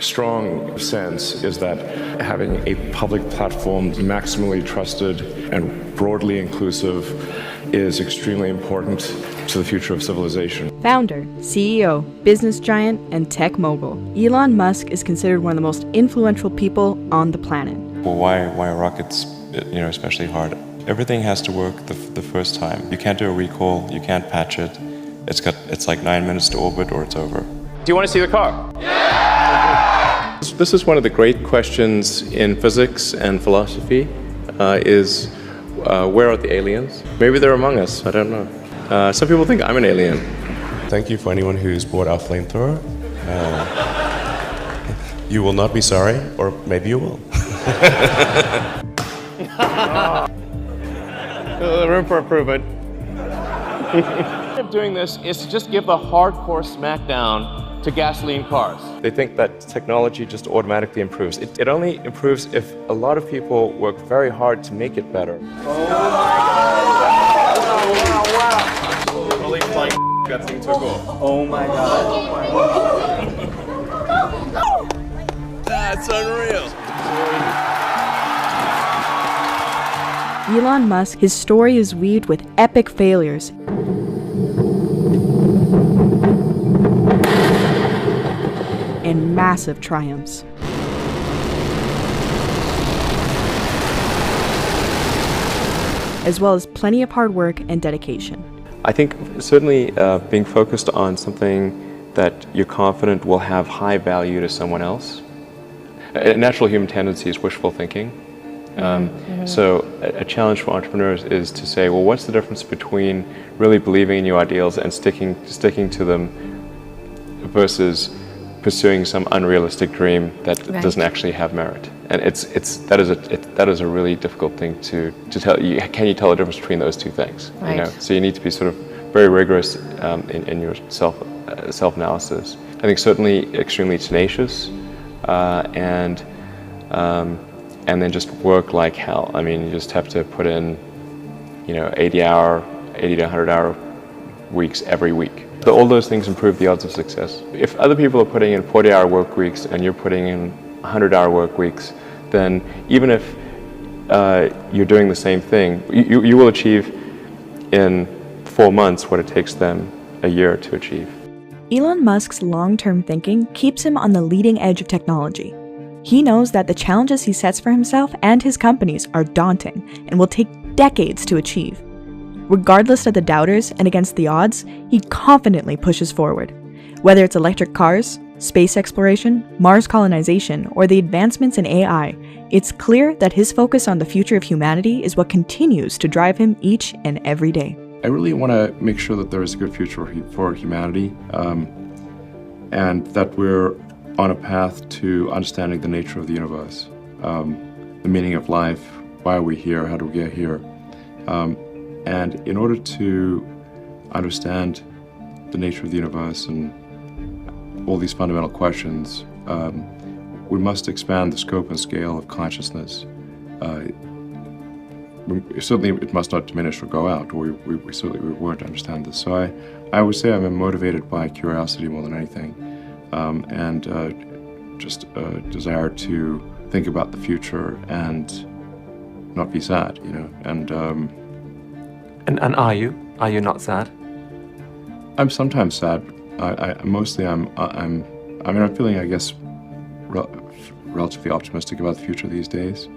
strong sense is that having a public platform maximally trusted and broadly inclusive is extremely important to the future of civilization. Founder, CEO, business giant, and tech mogul, Elon Musk is considered one of the most influential people on the planet. Well, why are rockets, especially hard? Everything has to work the first time. You can't do a recall, you can't patch it. It's like 9 minutes to orbit or it's over. Do you want to see the car? Yeah! This is one of the great questions in physics and philosophy, is where are the aliens? Maybe they're among us, I don't know. Some people think I'm an alien. Thank you for anyone who's bought our flamethrower. You will not be sorry, or maybe you will. Room for improvement. Of doing this is to just give the hardcore smackdown to gasoline cars. They think that technology just automatically improves. It only improves if a lot of people work very hard to make it better. Oh my God. Wow. Holy flying that thing took off. Oh my God. That's unreal. Elon Musk, his story is weaved with epic failures and massive triumphs. As well as plenty of hard work and dedication. I think certainly being focused on something that you're confident will have high value to someone else. A natural human tendency is wishful thinking. So a challenge for entrepreneurs is to say, well, what's the difference between really believing in your ideals and sticking to them versus pursuing some unrealistic dream that doesn't actually have merit? And that is a really difficult thing to tell. Can you tell the difference between those two things? Right. So you need to be sort of very rigorous in your self-analysis. I think certainly extremely tenacious and then just work like hell. I mean, you just have to put in, 80 to 100-hour weeks every week. All those things improve the odds of success. If other people are putting in 40-hour work weeks and you're putting in 100-hour work weeks, then even if you're doing the same thing, you will achieve in 4 months what it takes them a year to achieve. Elon Musk's long-term thinking keeps him on the leading edge of technology. He knows that the challenges he sets for himself and his companies are daunting and will take decades to achieve. Regardless of the doubters and against the odds, he confidently pushes forward. Whether it's electric cars, space exploration, Mars colonization, or the advancements in AI, it's clear that his focus on the future of humanity is what continues to drive him each and every day. I really want to make sure that there is a good future for humanity, and that we're on a path to understanding the nature of the universe, the meaning of life, why are we here, how do we get here. And in order to understand the nature of the universe and all these fundamental questions, we must expand the scope and scale of consciousness. Certainly it must not diminish or go out, or we certainly won't understand this. So I would say I'm motivated by curiosity more than anything, and just a desire to think about the future and not be sad, and are you not sad? I'm sometimes sad. Mostly I'm feeling, I guess, relatively optimistic about the future these days.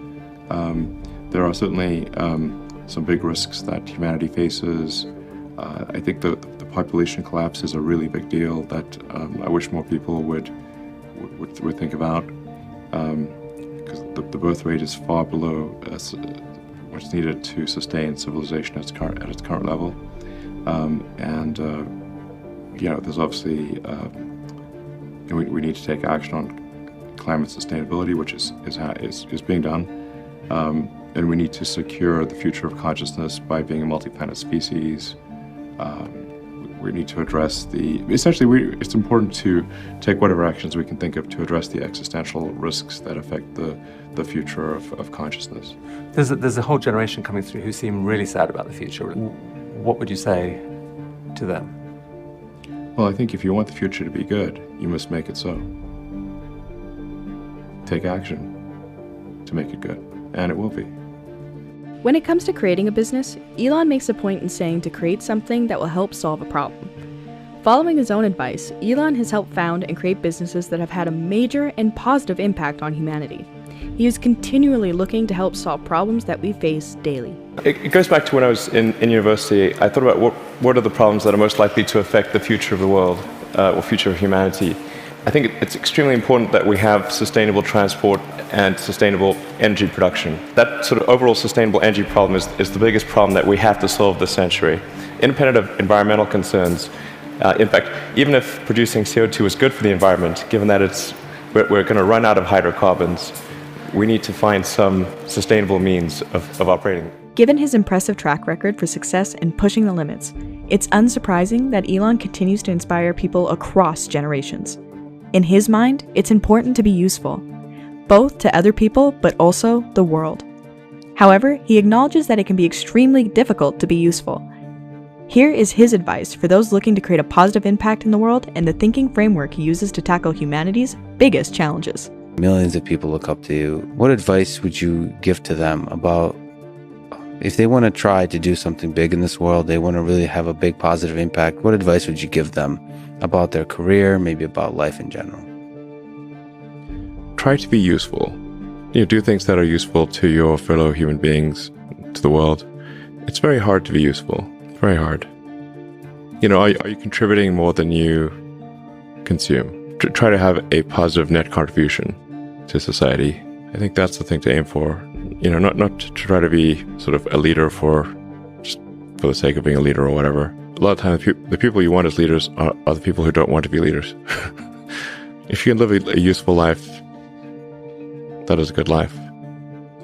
There are certainly some big risks that humanity faces. I think the population collapse is a really big deal that I wish more people would think about, because the birth rate is far below what's needed to sustain civilization at its current level. There's obviously we need to take action on climate sustainability, which is being done. And we need to secure the future of consciousness by being a multi-planet species. We need to address it's important to take whatever actions we can think of to address the existential risks that affect the future of consciousness. There's a whole generation coming through who seem really sad about the future. What would you say to them? Well, I think if you want the future to be good, you must make it so. take action to make it good, and it will be. When it comes to creating a business, Elon makes a point in saying to create something that will help solve a problem. Following his own advice, Elon has helped found and create businesses that have had a major and positive impact on humanity. He is continually looking to help solve problems that we face daily. It goes back to when I was in university. I thought about what are the problems that are most likely to affect the future of the world, or future of humanity. I think it's extremely important that we have sustainable transport and sustainable energy production. That sort of overall sustainable energy problem is the biggest problem that we have to solve this century, independent of environmental concerns. In fact, even if producing CO2 is good for the environment, given that we're going to run out of hydrocarbons, we need to find some sustainable means of operating. Given his impressive track record for success and pushing the limits, it's unsurprising that Elon continues to inspire people across generations. In his mind, it's important to be useful, both to other people but also the world. However, he acknowledges that it can be extremely difficult to be useful. Here is his advice for those looking to create a positive impact in the world and the thinking framework he uses to tackle humanity's biggest challenges. Millions of people look up to you. What advice would you give to them about if they want to try to do something big in this world, they want to really have a big positive impact, what advice would you give them about their career, maybe about life in general? Try to be useful. Do things that are useful to your fellow human beings, to the world. It's very hard to be useful. Very hard. Are you contributing more than you consume? Try to have a positive net contribution to society. I think that's the thing to aim for. Not to try to be sort of a leader just for the sake of being a leader or whatever. A lot of times, the people you want as leaders are the people who don't want to be leaders. If you can live a useful life, that is a good life.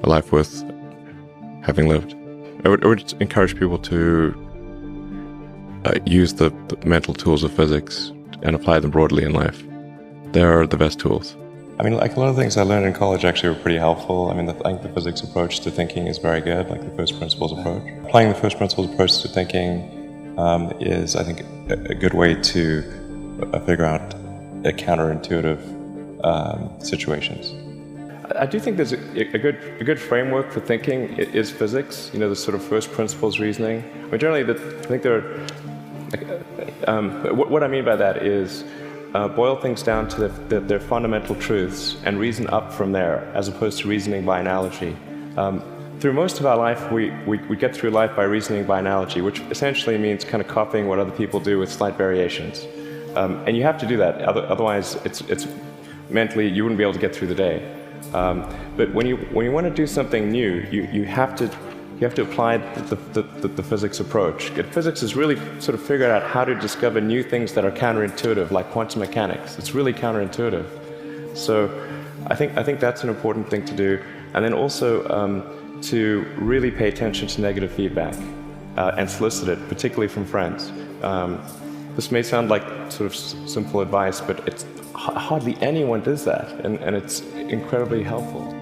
A life worth having lived. I would encourage people to use the mental tools of physics and apply them broadly in life. They're the best tools. I mean, like a lot of things I learned in college actually were pretty helpful. I mean, I think the physics approach to thinking is very good, like the first principles approach. Applying the first principles approach to thinking is, I think, a good way to figure out counterintuitive situations. I do think there's a good framework for thinking is physics, the sort of first principles reasoning. I mean, generally, I think there are, what I mean by that is boil things down to their fundamental truths and reason up from there, as opposed to reasoning by analogy. Through most of our life, we get through life by reasoning by analogy, which essentially means kind of copying what other people do with slight variations. And you have to do that, otherwise it's mentally, you wouldn't be able to get through the day. But when you want to do something new, you have to apply the physics approach. Physics is really sort of figuring out how to discover new things that are counterintuitive, like quantum mechanics. It's really counterintuitive. So I think that's an important thing to do. And then also to really pay attention to negative feedback and solicit it, particularly from friends. This may sound like sort of simple advice, but hardly anyone does that, and it's incredibly helpful.